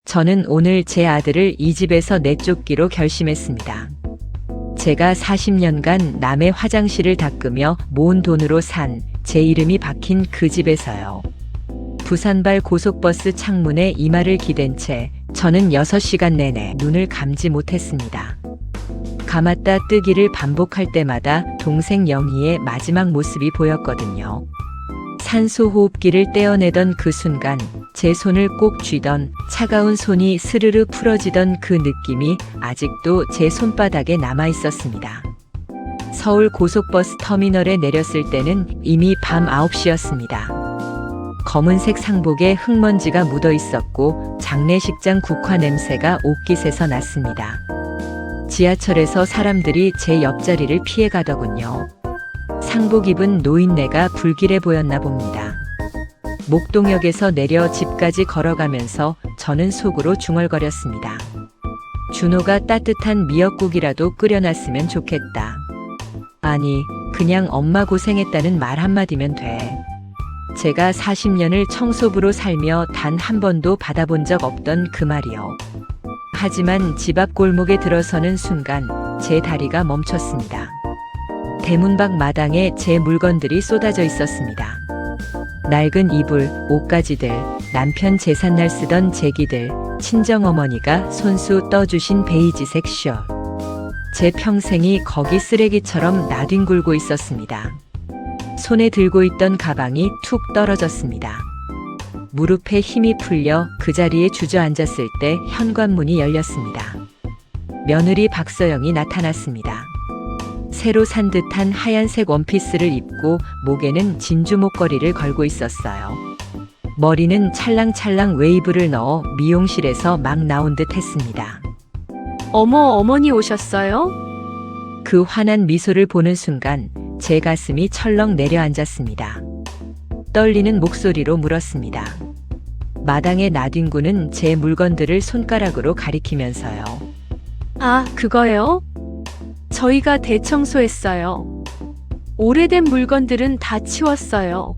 저는 오늘 제 아들을 이 집에서 내쫓기로 결심했습니다. 제가 40년간 남의 화장실을 닦으며 모은 돈으로 산 제 이름이 박힌 그 집에서요. 부산발 고속버스 창문에 이마를 기댄 채 저는 6시간 내내 눈을 감지 못했습니다. 감았다 뜨기를 반복할 때마다 동생 영희의 마지막 모습이 보였거든요. 산소호흡기를 떼어내던 그 순간 제 손을 꼭 쥐던 차가운 손이 스르르 풀어지던 그 느낌이 아직도 제 손바닥에 남아 있었습니다. 서울 고속버스 터미널에 내렸을 때는 이미 밤 9시였습니다. 검은색 상복에 흙먼지가 묻어 있었고 장례식장 국화 냄새가 옷깃에서 났습니다. 지하철에서 사람들이 제 옆자리를 피해 가더군요. 상복 입은 노인네가 불길해 보였나 봅니다. 목동역에서 내려 집까지 걸어가면서 저는 속으로 중얼거렸습니다. 준호가 따뜻한 미역국이라도 끓여놨으면 좋겠다. 아니, 그냥 엄마 고생했다는 말 한마디면 돼. 제가 40년을 청소부로 살며 단 한 번도 받아본 적 없던 그 말이요. 하지만 집 앞 골목에 들어서는 순간 제 다리가 멈췄습니다. 대문 밖 마당에 제 물건들이 쏟아져 있었습니다. 낡은 이불, 옷가지들, 남편 제삿날 쓰던 제기들, 친정어머니가 손수 떠주신 베이지색 셔. 제 평생이 거기 쓰레기처럼 나뒹굴고 있었습니다. 손에 들고 있던 가방이 툭 떨어졌습니다. 무릎에 힘이 풀려 그 자리에 주저앉았을 때 현관문이 열렸습니다. 며느리 박서영이 나타났습니다. 새로 산 듯한 하얀색 원피스를 입고 목에는 진주 목걸이를 걸고 있었어요. 머리는 찰랑찰랑 웨이브를 넣어 미용실에서 막 나온 듯 했습니다. 어머니 오셨어요? 그 환한 미소를 보는 순간 제 가슴이 철렁 내려앉았습니다. 떨리는 목소리로 물었습니다. 마당에 나뒹구는 제 물건들을 손가락으로 가리키면서요. 아, 그거요? 저희가 대청소했어요. 오래된 물건들은 다 치웠어요.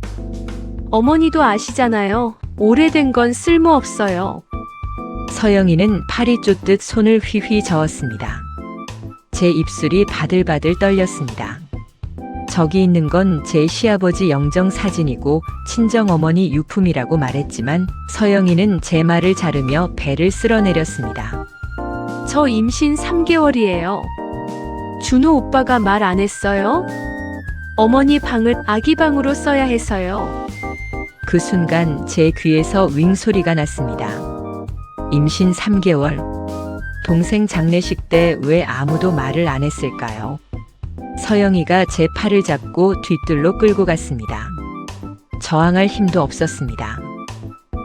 어머니도 아시잖아요. 오래된 건 쓸모없어요. 서영이는 팔이 쫓듯 손을 휘휘 저었습니다. 제 입술이 바들바들 떨렸습니다. 저기 있는 건 제 시아버지 영정 사진이고 친정어머니 유품이라고 말했지만 서영이는 제 말을 자르며 배를 쓸어내렸습니다. 저 임신 3개월이에요. 준호 오빠가 말 안 했어요? 어머니 방을 아기 방으로 써야 해서요. 그 순간 제 귀에서 윙 소리가 났습니다. 임신 3개월. 동생 장례식 때 왜 아무도 말을 안 했을까요? 서영이가 제 팔을 잡고 뒤뜰로 끌고 갔습니다. 저항할 힘도 없었습니다.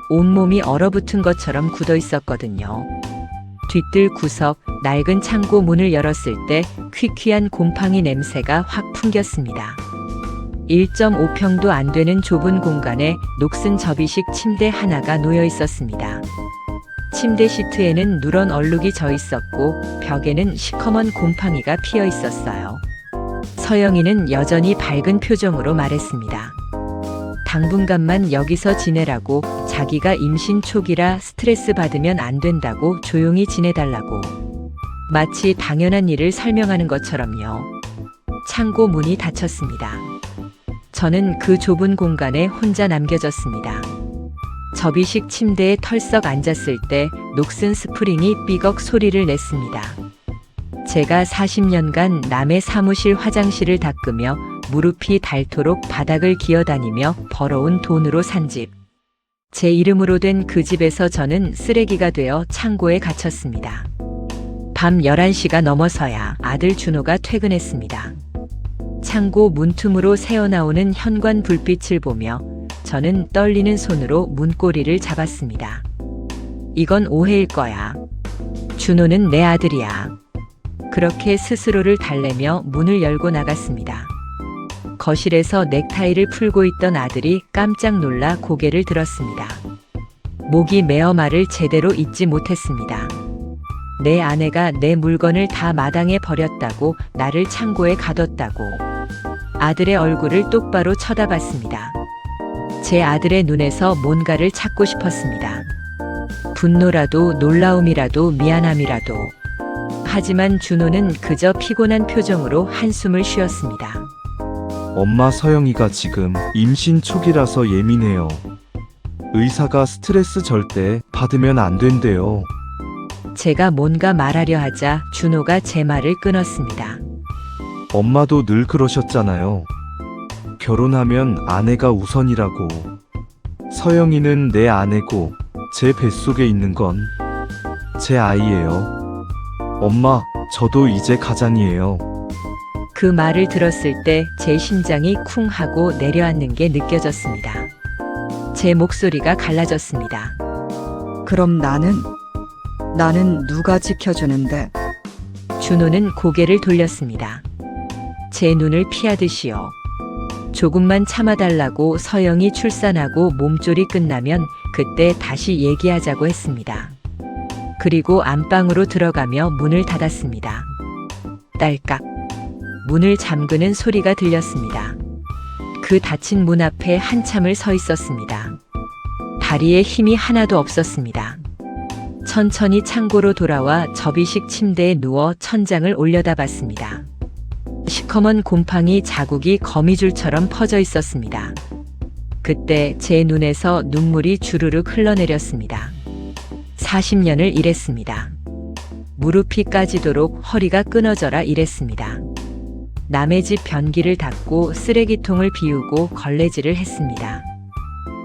온몸이 얼어붙은 것처럼 굳어 있었거든요. 뒤뜰 구석, 낡은 창고 문을 열었을 때 퀴퀴한 곰팡이 냄새가 확 풍겼습니다. 1.5평도 안 되는 좁은 공간에 녹슨 접이식 침대 하나가 놓여 있었습니다. 침대 시트에는 누런 얼룩이 져 있었고 벽에는 시커먼 곰팡이가 피어 있었어요. 서영이는 여전히 밝은 표정으로 말했습니다. 당분간만 여기서 지내라고, 자기가 임신 초기라 스트레스 받으면 안 된다고 조용히 지내달라고. 마치 당연한 일을 설명하는 것처럼요. 창고 문이 닫혔습니다. 저는 그 좁은 공간에 혼자 남겨졌습니다. 접이식 침대에 털썩 앉았을 때 녹슨 스프링이 삐걱 소리를 냈습니다. 제가 40년간 남의 사무실 화장실을 닦으며 무릎이 닳도록 바닥을 기어다니며 벌어온 돈으로 산 집. 제 이름으로 된 그 집에서 저는 쓰레기가 되어 창고에 갇혔습니다. 밤 11시가 넘어서야 아들 준호가 퇴근했습니다. 창고 문틈으로 새어나오는 현관 불빛을 보며 저는 떨리는 손으로 문고리를 잡았습니다. 이건 오해일 거야. 준호는 내 아들이야. 그렇게 스스로를 달래며 문을 열고 나갔습니다. 거실에서 넥타이를 풀고 있던 아들이 깜짝 놀라 고개를 들었습니다. 목이 메어 말을 제대로 잊지 못했습니다. 내 아내가 내 물건을 다 마당에 버렸다고, 나를 창고에 가뒀다고. 아들의 얼굴을 똑바로 쳐다봤습니다. 제 아들의 눈에서 뭔가를 찾고 싶었습니다. 분노라도 놀라움이라도 미안함이라도. 하지만 준호는 그저 피곤한 표정으로 한숨을 쉬었습니다. 엄마, 서영이가 지금 임신 초기라서 예민해요. 의사가 스트레스 절대 받으면 안 된대요. 제가 뭔가 말하려 하자 준호가 제 말을 끊었습니다. 엄마도 늘 그러셨잖아요. 결혼하면 아내가 우선이라고. 서영이는 내 아내고 제 뱃속에 있는 건 제 아이예요. 엄마, 저도 이제 가장이에요. 그 말을 들었을 때 제 심장이 쿵 하고 내려앉는 게 느껴졌습니다. 제 목소리가 갈라졌습니다. 그럼 나는 누가 지켜주는데? 준호는 고개를 돌렸습니다. 제 눈을 피하듯이요. 조금만 참아달라고. 서영이 출산하고 몸조리 끝나면 그때 다시 얘기하자고 했습니다. 그리고 안방으로 들어가며 문을 닫았습니다. 딸깍. 문을 잠그는 소리가 들렸습니다. 그 닫힌 문 앞에 한참을 서 있었습니다. 다리에 힘이 하나도 없었습니다. 천천히 창고로 돌아와 접이식 침대에 누워 천장을 올려다봤습니다. 시커먼 곰팡이 자국이 거미줄처럼 퍼져 있었습니다. 그때 제 눈에서 눈물이 주르륵 흘러내렸습니다. 40년을 일했습니다. 무릎이 까지도록 허리가 끊어져라 일했습니다. 남의 집 변기를 닦고 쓰레기통을 비우고 걸레질을 했습니다.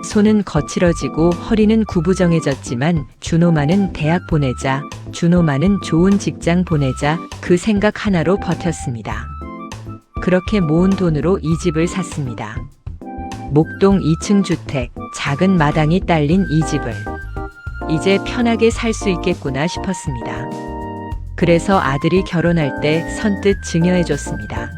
손은 거칠어지고 허리는 구부정해졌지만 준호만은 대학 보내자, 준호만은 좋은 직장 보내자, 그 생각 하나로 버텼습니다. 그렇게 모은 돈으로 이 집을 샀습니다. 목동 2층 주택, 작은 마당이 딸린 이 집을. 이제 편하게 살 수 있겠구나 싶었습니다. 그래서 아들이 결혼할 때 선뜻 증여해줬습니다.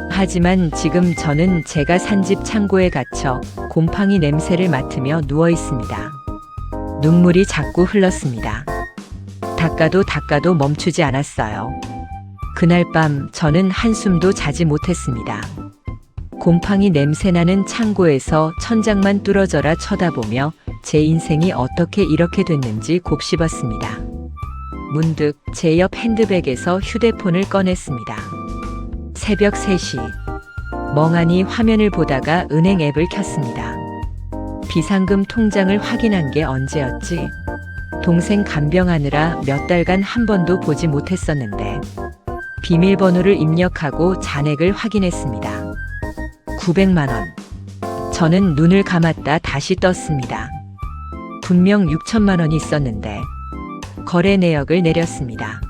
하지만 지금 저는 제가 산 집 창고에 갇혀 곰팡이 냄새를 맡으며 누워 있습니다. 눈물이 자꾸 흘렀습니다. 닦아도 멈추지 않았어요. 그날 밤 저는 한숨도 자지 못했습니다. 곰팡이 냄새나는 창고에서 천장만 뚫어져라 쳐다보며 제 인생이 어떻게 이렇게 됐는지 곱씹었습니다. 문득 제 옆 핸드백에서 휴대폰을 꺼냈습니다. 새벽 3시. 멍하니 화면을 보다가 은행 앱을 켰습니다. 비상금 통장을 확인한 게 언제였지? 동생 간병하느라 몇 달간 한 번도 보지 못했었는데. 비밀번호를 입력하고 잔액을 확인했습니다. 900만 원. 저는 눈을 감았다 다시 떴습니다. 분명 6천만 원이 있었는데. 거래 내역을 내렸습니다.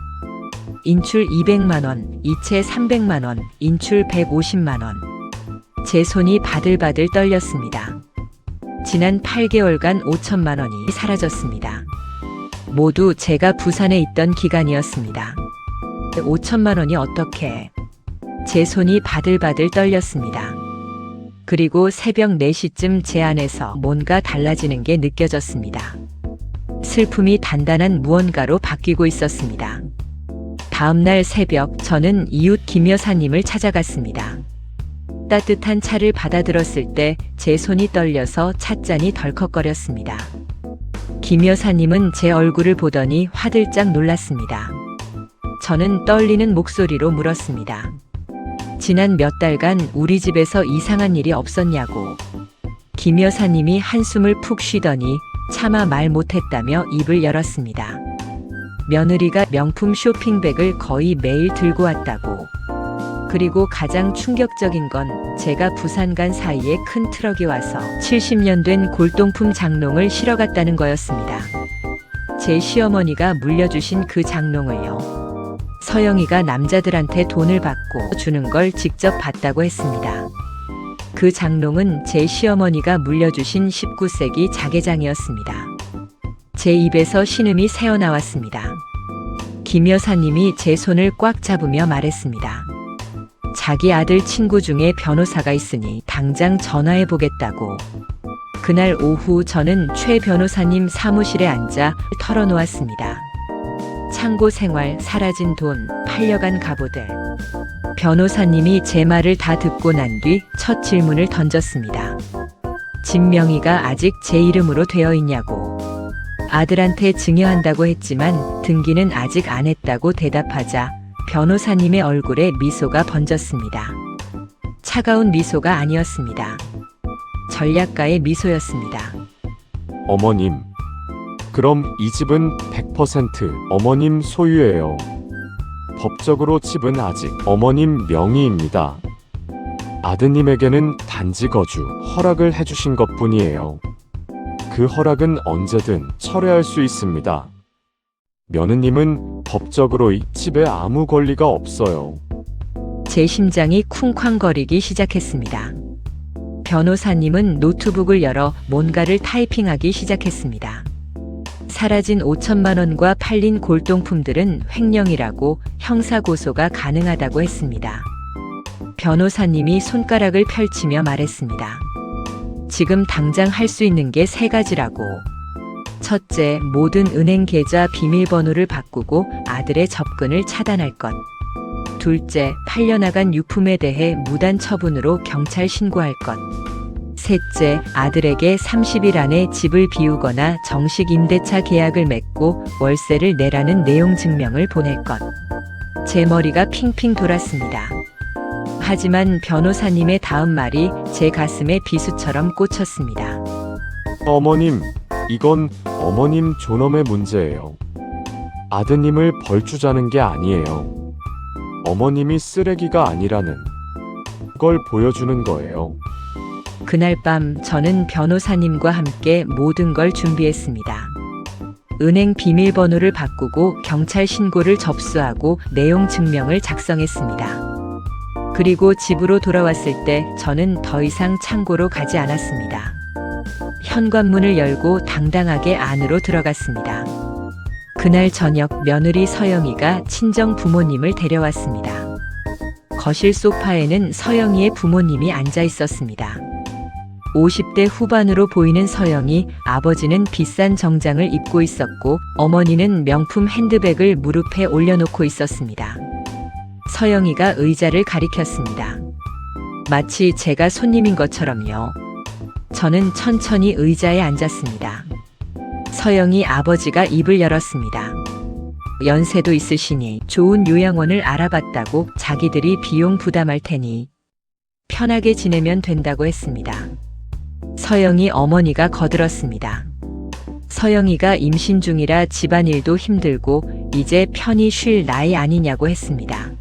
인출 200만 원, 이체 300만 원, 인출 150만 원. 제 손이 바들바들 떨렸습니다. 지난 8개월간 5천만 원이 사라졌습니다. 모두 제가 부산에 있던 기간이었습니다. 5천만 원이 어떻게? 제 손이 바들바들 떨렸습니다. 그리고 새벽 4시쯤 제 안에서 뭔가 달라지는 게 느껴졌습니다. 슬픔이 단단한 무언가로 바뀌고 있었습니다. 다음날 새벽 저는 이웃 김 여사님을 찾아갔습니다. 따뜻한 차를 받아들었을 때 제 손이 떨려서 찻잔이 덜컥거렸습니다. 김 여사님은 제 얼굴을 보더니 화들짝 놀랐습니다. 저는 떨리는 목소리로 물었습니다. 지난 몇 달간 우리 집에서 이상한 일이 없었냐고. 김 여사님이 한숨을 푹 쉬더니 차마 말 못했다며 입을 열었습니다. 며느리가 명품 쇼핑백을 거의 매일 들고 왔다고. 그리고 가장 충격적인 건 제가 부산 간 사이에 큰 트럭이 와서 70년 된 골동품 장롱을 실어 갔다는 거였습니다. 제 시어머니가 물려주신 그 장롱을요. 서영이가 남자들한테 돈을 받고 주는 걸 직접 봤다고 했습니다. 그 장롱은 제 시어머니가 물려주신 19세기 자개장이었습니다. 제 입에서 신음이 새어나왔습니다. 김 여사님이 제 손을 꽉 잡으며 말했습니다. 자기 아들 친구 중에 변호사가 있으니 당장 전화해 보겠다고. 그날 오후 저는 최 변호사님 사무실에 앉아 털어놓았습니다. 창고 생활, 사라진 돈, 팔려간 갑오들. 변호사님이 제 말을 다 듣고 난 뒤 첫 질문을 던졌습니다. 집 명의가 아직 제 이름으로 되어 있냐고. 아들한테 증여한다고 했지만 등기는 아직 안 했다고 대답하자 변호사님의 얼굴에 미소가 번졌습니다. 차가운 미소가 아니었습니다. 전략가의 미소였습니다. 어머님, 그럼 이 집은 100% 어머님 소유예요. 법적으로 집은 아직 어머님 명의입니다. 아드님에게는 단지 거주 허락을 해주신 것뿐이에요. 그 허락은 언제든 철회할 수 있습니다. 며느님은 법적으로 이 집에 아무 권리가 없어요. 제 심장이 쿵쾅거리기 시작했습니다. 변호사님은 노트북을 열어 뭔가를 타이핑하기 시작했습니다. 사라진 5천만 원과 팔린 골동품들은 횡령이라고 형사고소가 가능하다고 했습니다. 변호사님이 손가락을 펼치며 말했습니다. 지금 당장 할 수 있는 게 3가지라고. 첫째, 모든 은행 계좌 비밀번호를 바꾸고 아들의 접근을 차단할 것. 둘째, 팔려나간 유품에 대해 무단 처분으로 경찰 신고할 것. 셋째, 아들에게 30일 안에 집을 비우거나 정식 임대차 계약을 맺고 월세를 내라는 내용 증명을 보낼 것. 제 머리가 핑핑 돌았습니다. 하지만 변호사님의 다음 말이 제 가슴에 비수처럼 꽂혔습니다. 어머님, 이건 어머님 존엄의 문제예요. 아드님을 벌주자는 게 아니에요. 어머님이 쓰레기가 아니라는 걸 보여주는 거예요. 그날 밤 저는 변호사님과 함께 모든 걸 준비했습니다. 은행 비밀번호를 바꾸고 경찰 신고를 접수하고 내용 증명을 작성했습니다. 그리고 집으로 돌아왔을 때 저는 더 이상 창고로 가지 않았습니다. 현관문을 열고 당당하게 안으로 들어갔습니다. 그날 저녁 며느리 서영이가 친정 부모님을 데려왔습니다. 거실 소파에는 서영이의 부모님이 앉아 있었습니다. 50대 후반으로 보이는 서영이, 아버지는 비싼 정장을 입고 있었고 어머니는 명품 핸드백을 무릎에 올려놓고 있었습니다. 서영이가 의자를 가리켰습니다. 마치 제가 손님인 것처럼요. 저는 천천히 의자에 앉았습니다. 서영이 아버지가 입을 열었습니다. 연세도 있으시니 좋은 요양원을 알아봤다고 자기들이 비용 부담할 테니 편하게 지내면 된다고 했습니다. 서영이 어머니가 거들었습니다. 서영이가 임신 중이라 집안일도 힘들고 이제 편히 쉴 나이 아니냐고 했습니다.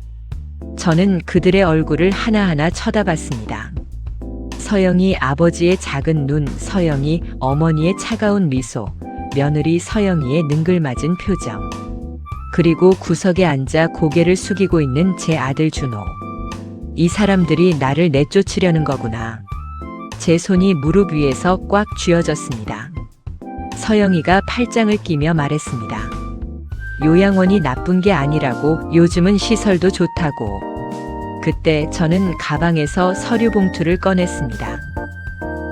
저는 그들의 얼굴을 하나하나 쳐다봤습니다. 서영이 아버지의 작은 눈, 서영이 어머니의 차가운 미소, 며느리 서영이의 능글맞은 표정, 그리고 구석에 앉아 고개를 숙이고 있는 제 아들 준호. 이 사람들이 나를 내쫓으려는 거구나. 제 손이 무릎 위에서 꽉 쥐어졌습니다. 서영이가 팔짱을 끼며 말했습니다. 요양원이 나쁜 게 아니라고, 요즘은 시설도 좋다고. 그때 저는 가방에서 서류 봉투를 꺼냈습니다.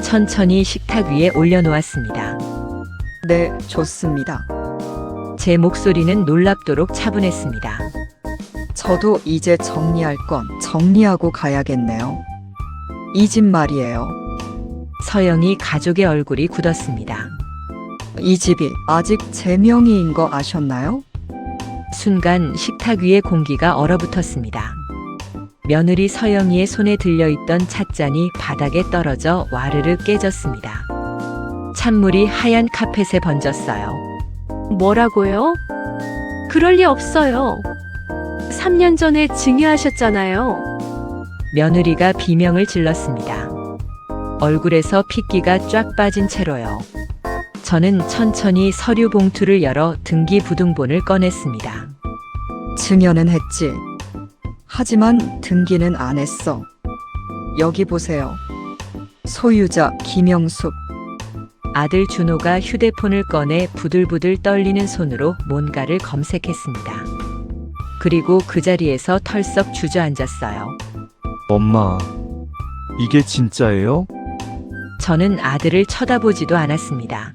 천천히 식탁 위에 올려놓았습니다. 네, 좋습니다. 제 목소리는 놀랍도록 차분했습니다. 저도 이제 정리할 건 정리하고 가야겠네요. 이 집 말이에요. 서영이 가족의 얼굴이 굳었습니다. 이 집이 아직 제 명의인 거 아셨나요? 순간 식탁 위의 공기가 얼어붙었습니다. 며느리 서영이의 손에 들려있던 찻잔이 바닥에 떨어져 와르르 깨졌습니다. 찬물이 하얀 카펫에 번졌어요. 뭐라고요? 그럴 리 없어요. 3년 전에 증여하셨잖아요. 며느리가 비명을 질렀습니다. 얼굴에서 핏기가 쫙 빠진 채로요. 저는 천천히 서류 봉투를 열어 등기부등본을 꺼냈습니다. 증여는 했지. 하지만 등기는 안 했어. 여기 보세요. 소유자 김영숙. 아들 준호가 휴대폰을 꺼내 부들부들 떨리는 손으로 뭔가를 검색했습니다. 그리고 그 자리에서 털썩 주저앉았어요. 엄마, 이게 진짜예요? 저는 아들을 쳐다보지도 않았습니다.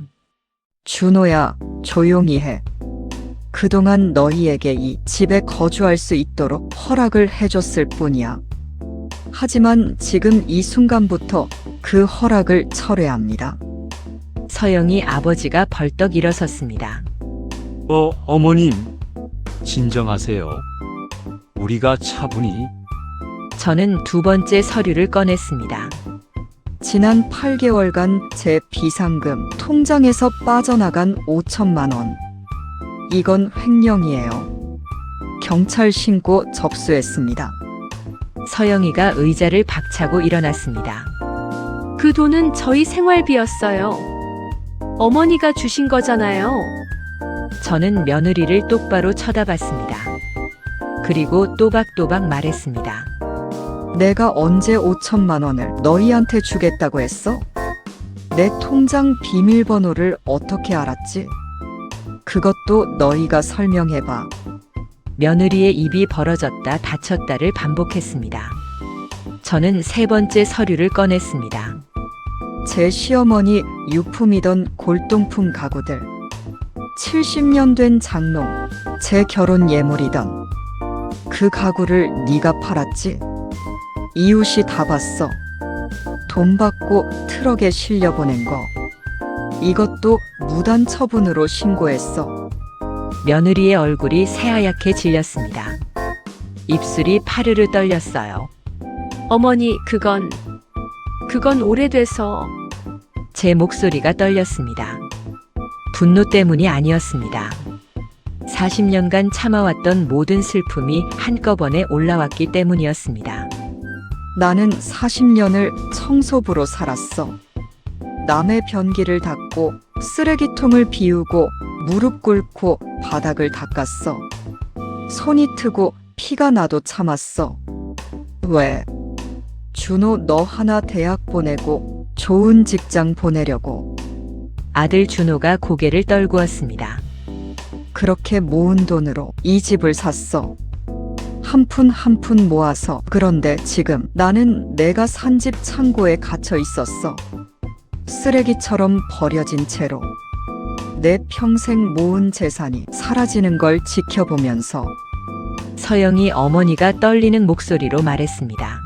준호야, 조용히 해. 그동안 너희에게 이 집에 거주할 수 있도록 허락을 해줬을 뿐이야. 하지만 지금 이 순간부터 그 허락을 철회합니다. 서영이 아버지가 벌떡 일어섰습니다. 어머님. 진정하세요. 우리가 차분히. 저는 두 번째 서류를 꺼냈습니다. 지난 8개월간 제 비상금 통장에서 빠져나간 5천만 원. 이건 횡령이에요. 경찰 신고 접수했습니다. 서영이가 의자를 박차고 일어났습니다. 그 돈은 저희 생활비였어요. 어머니가 주신 거잖아요. 저는 며느리를 똑바로 쳐다봤습니다. 그리고 또박또박 말했습니다. 내가 언제 5천만 원을 너희한테 주겠다고 했어? 내 통장 비밀번호를 어떻게 알았지? 그것도 너희가 설명해봐. 며느리의 입이 벌어졌다 닫혔다를 반복했습니다. 저는 세 번째 서류를 꺼냈습니다. 제 시어머니 유품이던 골동품 가구들. 70년 된 장롱, 제 결혼 예물이던 그 가구를 네가 팔았지? 이웃이 다 봤어. 돈 받고 트럭에 실려보낸 거. 이것도 무단 처분으로 신고했어. 며느리의 얼굴이 새하얗게 질렸습니다. 입술이 파르르 떨렸어요. 어머니, 그건 오래돼서. 제 목소리가 떨렸습니다. 분노 때문이 아니었습니다. 40년간 참아왔던 모든 슬픔이 한꺼번에 올라왔기 때문이었습니다. 나는 40년을 청소부로 살았어. 남의 변기를 닦고 쓰레기통을 비우고 무릎 꿇고 바닥을 닦았어. 손이 트고 피가 나도 참았어. 왜? 준호 너 하나 대학 보내고 좋은 직장 보내려고. 아들 준호가 고개를 떨구었습니다. 그렇게 모은 돈으로 이 집을 샀어. 한 푼 한 푼 모아서. 그런데 지금 나는 내가 산 집 창고에 갇혀 있었어. 쓰레기처럼 버려진 채로. 내 평생 모은 재산이 사라지는 걸 지켜보면서. 서영이 어머니가 떨리는 목소리로 말했습니다.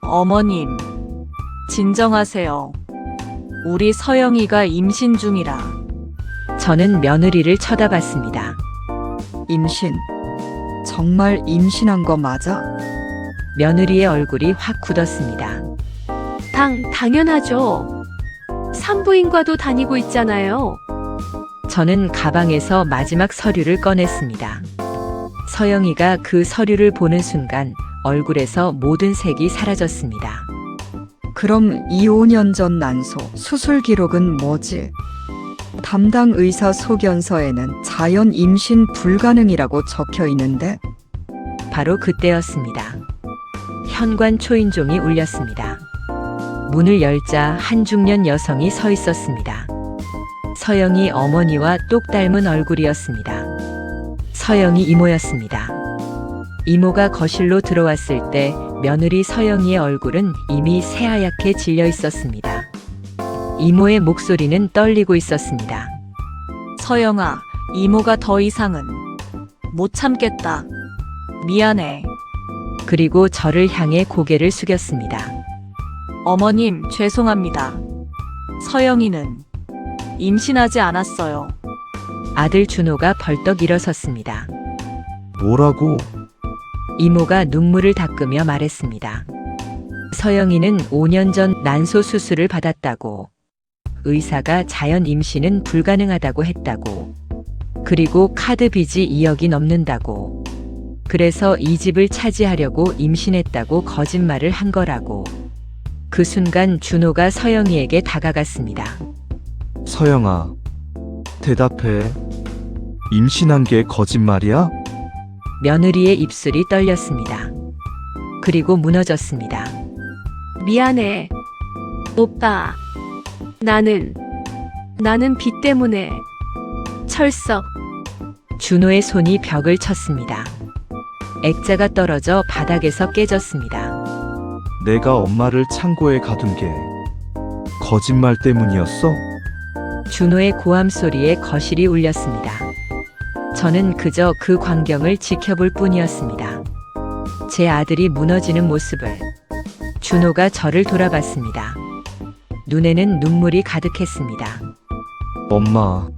어머님, 진정하세요. 우리 서영이가 임신 중이라. 저는 며느리를 쳐다봤습니다. 임신. 정말 임신한 거 맞아? 며느리의 얼굴이 확 굳었습니다. 당연하죠. 산부인과도 다니고 있잖아요. 저는 가방에서 마지막 서류를 꺼냈습니다. 서영이가 그 서류를 보는 순간 얼굴에서 모든 색이 사라졌습니다. 그럼 이 5년 전 난소 수술 기록은 뭐지? 담당 의사 소견서에는 자연 임신 불가능이라고 적혀 있는데. 바로 그때였습니다. 현관 초인종이 울렸습니다. 문을 열자 한 중년 여성이 서 있었습니다. 서영이 어머니와 똑 닮은 얼굴이었습니다. 서영이 이모였습니다. 이모가 거실로 들어왔을 때 며느리 서영이의 얼굴은 이미 새하얗게 질려 있었습니다. 이모의 목소리는 떨리고 있었습니다. 서영아, 이모가 더 이상은 못 참겠다. 미안해. 그리고 저를 향해 고개를 숙였습니다. 어머님, 죄송합니다. 서영이는 임신하지 않았어요. 아들 준호가 벌떡 일어섰습니다. 뭐라고? 이모가 눈물을 닦으며 말했습니다. 서영이는 5년 전 난소 수술을 받았다고. 의사가 자연 임신은 불가능하다고 했다고. 그리고 카드 빚이 2억이 넘는다고. 그래서 이 집을 차지하려고 임신했다고 거짓말을 한 거라고. 그 순간 준호가 서영이에게 다가갔습니다. 서영아, 대답해. 임신한 게 거짓말이야? 며느리의 입술이 떨렸습니다. 그리고 무너졌습니다. 미안해. 오빠. 나는 빚 때문에. 철석. 준호의 손이 벽을 쳤습니다. 액자가 떨어져 바닥에서 깨졌습니다. 내가 엄마를 창고에 가둔 게 거짓말 때문이었어? 준호의 고함 소리에 거실이 울렸습니다. 저는 그저 그 광경을 지켜볼 뿐이었습니다. 제 아들이 무너지는 모습을. 준호가 저를 돌아봤습니다. 눈에는 눈물이 가득했습니다. 엄마,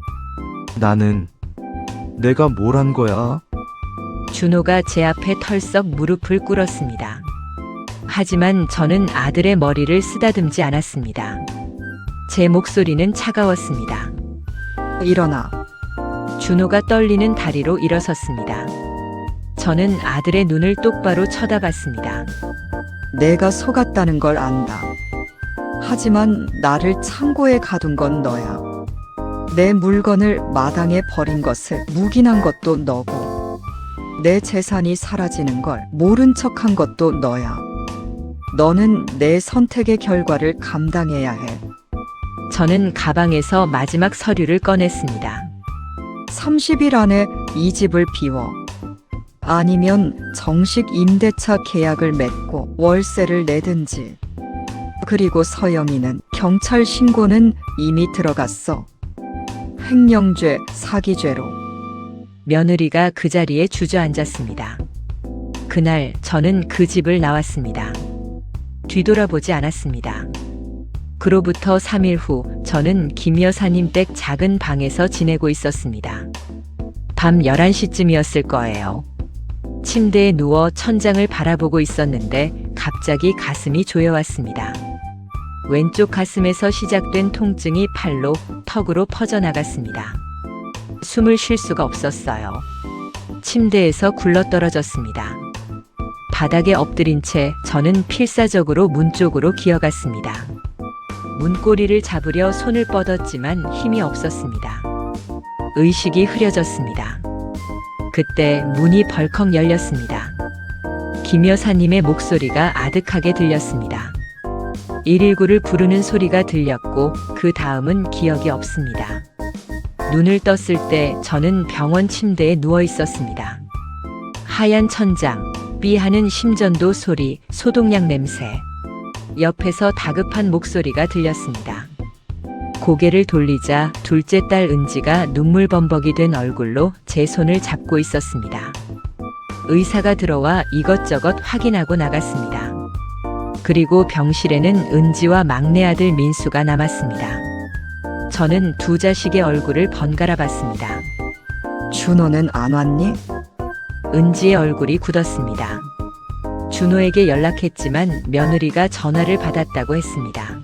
나는 내가 뭘 한 거야? 준호가 제 앞에 털썩 무릎을 꿇었습니다. 하지만 저는 아들의 머리를 쓰다듬지 않았습니다. 제 목소리는 차가웠습니다. 일어나. 준호가 떨리는 다리로 일어섰습니다. 저는 아들의 눈을 똑바로 쳐다봤습니다. 내가 속았다는 걸 안다. 하지만 나를 창고에 가둔 건 너야. 내 물건을 마당에 버린 것을 묵인한 것도 너고, 내 재산이 사라지는 걸 모른 척한 것도 너야. 너는 내 선택의 결과를 감당해야 해. 저는 가방에서 마지막 서류를 꺼냈습니다. 30일 안에 이 집을 비워. 아니면 정식 임대차 계약을 맺고 월세를 내든지. 그리고 서영이는 경찰 신고는 이미 들어갔어. 횡령죄, 사기죄로. 며느리가 그 자리에 주저앉았습니다. 그날 저는 그 집을 나왔습니다. 뒤돌아보지 않았습니다. 그로부터 3일 후 저는 김 여사님 댁 작은 방에서 지내고 있었습니다. 밤 11시쯤이었을 거예요. 침대에 누워 천장을 바라보고 있었는데 갑자기 가슴이 조여왔습니다. 왼쪽 가슴에서 시작된 통증이 팔로, 턱으로 퍼져나갔습니다. 숨을 쉴 수가 없었어요. 침대에서 굴러떨어졌습니다. 바닥에 엎드린 채 저는 필사적으로 문 쪽으로 기어갔습니다. 문고리를 잡으려 손을 뻗었지만 힘이 없었습니다. 의식이 흐려졌습니다. 그때 문이 벌컥 열렸습니다. 김 여사님의 목소리가 아득하게 들렸습니다. 119를 부르는 소리가 들렸고 그 다음은 기억이 없습니다. 눈을 떴을 때 저는 병원 침대에 누워 있었습니다. 하얀 천장, 삐하는 심전도 소리, 소독약 냄새. 옆에서 다급한 목소리가 들렸습니다. 고개를 돌리자 둘째 딸 은지가 눈물범벅이 된 얼굴로 제 손을 잡고 있었습니다. 의사가 들어와 이것저것 확인하고 나갔습니다. 그리고 병실에는 은지와 막내 아들 민수가 남았습니다. 저는 두 자식의 얼굴을 번갈아 봤습니다. 준호는 안 왔니? 은지의 얼굴이 굳었습니다. 준호에게 연락했지만 며느리가 전화를 받았다고 했습니다.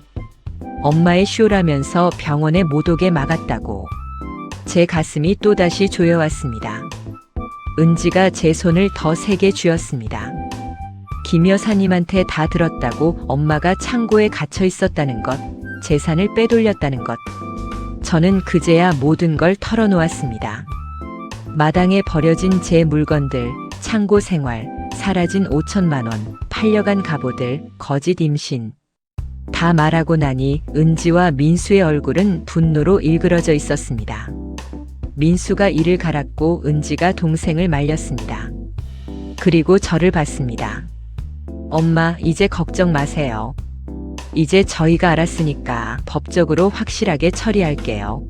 엄마의 쇼라면서 병원에 못 오게 막았다고. 제 가슴이 또다시 조여왔습니다. 은지가 제 손을 더 세게 쥐었습니다. 김 여사님한테 다 들었다고 엄마가 창고에 갇혀 있었다는 것, 재산을 빼돌렸다는 것. 저는 그제야 모든 걸 털어놓았습니다. 마당에 버려진 제 물건들, 창고 생활, 사라진 5천만 원, 팔려간 갑오들, 거짓 임신. 다 말하고 나니 은지와 민수의 얼굴은 분노로 일그러져 있었습니다. 민수가 이를 갈았고 은지가 동생을 말렸습니다. 그리고 저를 봤습니다. 엄마, 이제 걱정 마세요. 이제 저희가 알았으니까 법적으로 확실하게 처리할게요.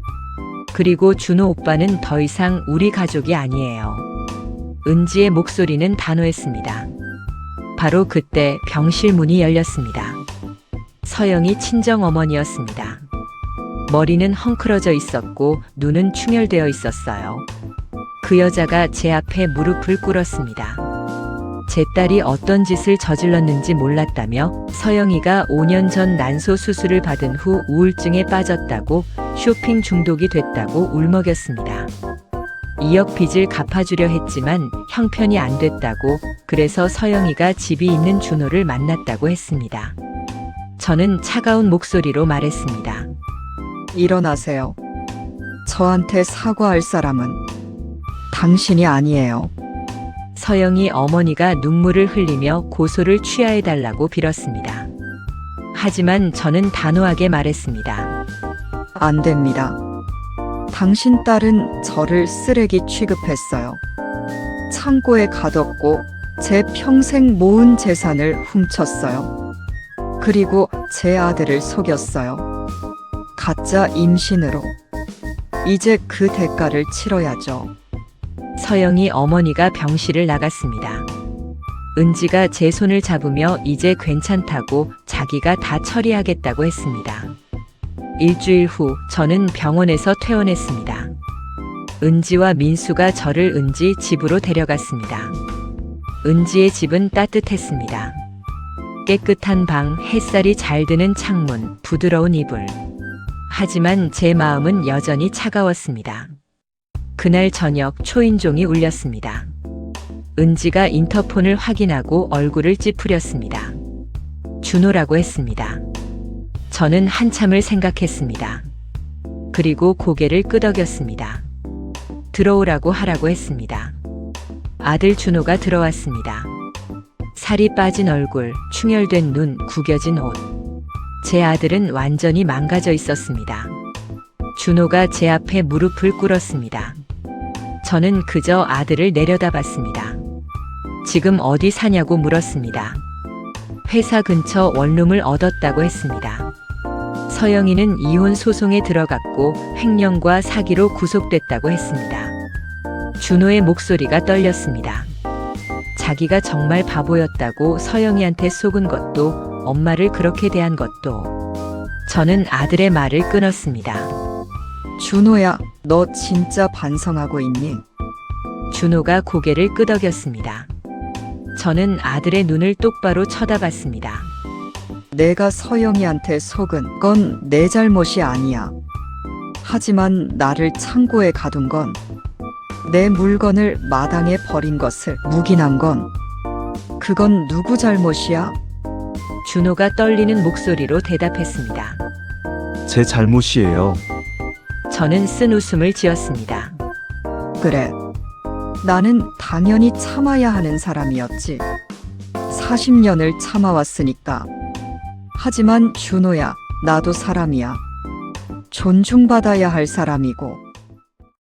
그리고 준호 오빠는 더 이상 우리 가족이 아니에요. 은지의 목소리는 단호했습니다. 바로 그때 병실 문이 열렸습니다. 서영이 친정어머니였습니다. 머리는 헝클어져 있었고 눈은 충혈되어 있었어요. 그 여자가 제 앞에 무릎을 꿇었습니다. 제 딸이 어떤 짓을 저질렀는지 몰랐다며 서영이가 5년 전 난소 수술을 받은 후 우울증에 빠졌다고, 쇼핑 중독이 됐다고 울먹였습니다. 2억 빚을 갚아주려 했지만 형편이 안 됐다고, 그래서 서영이가 집이 있는 준호를 만났다고 했습니다. 저는 차가운 목소리로 말했습니다. 일어나세요. 저한테 사과할 사람은 당신이 아니에요. 서영이 어머니가 눈물을 흘리며 고소를 취하해달라고 빌었습니다. 하지만 저는 단호하게 말했습니다. 안 됩니다. 당신 딸은 저를 쓰레기 취급했어요. 창고에 가뒀고 제 평생 모은 재산을 훔쳤어요. 그리고 제 아들을 속였어요. 가짜 임신으로. 이제 그 대가를 치러야죠. 서영이 어머니가 병실을 나갔습니다. 은지가 제 손을 잡으며 이제 괜찮다고, 자기가 다 처리하겠다고 했습니다. 일주일 후 저는 병원에서 퇴원했습니다. 은지와 민수가 저를 은지 집으로 데려갔습니다. 은지의 집은 따뜻했습니다. 깨끗한 방, 햇살이 잘 드는 창문, 부드러운 이불. 하지만 제 마음은 여전히 차가웠습니다. 그날 저녁 초인종이 울렸습니다. 은지가 인터폰을 확인하고 얼굴을 찌푸렸습니다. 준호라고 했습니다. 저는 한참을 생각했습니다. 그리고 고개를 끄덕였습니다. 들어오라고 하라고 했습니다. 아들 준호가 들어왔습니다. 살이 빠진 얼굴, 충혈된 눈, 구겨진 옷. 제 아들은 완전히 망가져 있었습니다. 준호가 제 앞에 무릎을 꿇었습니다. 저는 그저 아들을 내려다봤습니다. 지금 어디 사냐고 물었습니다. 회사 근처 원룸을 얻었다고 했습니다. 서영이는 이혼 소송에 들어갔고 횡령과 사기로 구속됐다고 했습니다. 준호의 목소리가 떨렸습니다. 자기가 정말 바보였다고 서영이한테 속은 것도, 엄마를 그렇게 대한 것도. 저는 아들의 말을 끊었습니다. 준호야, 너 진짜 반성하고 있니? 준호가 고개를 끄덕였습니다. 저는 아들의 눈을 똑바로 쳐다봤습니다. 내가 서영이한테 속은 건 내 잘못이 아니야. 하지만 나를 창고에 가둔 건, 내 물건을 마당에 버린 것을 묵인한 건, 그건 누구 잘못이야? 준호가 떨리는 목소리로 대답했습니다. 제 잘못이에요. 저는 쓴 웃음을 지었습니다. 그래. 나는 당연히 참아야 하는 사람이었지. 40년을 참아왔으니까. 하지만 준호야, 나도 사람이야. 존중받아야 할 사람이고,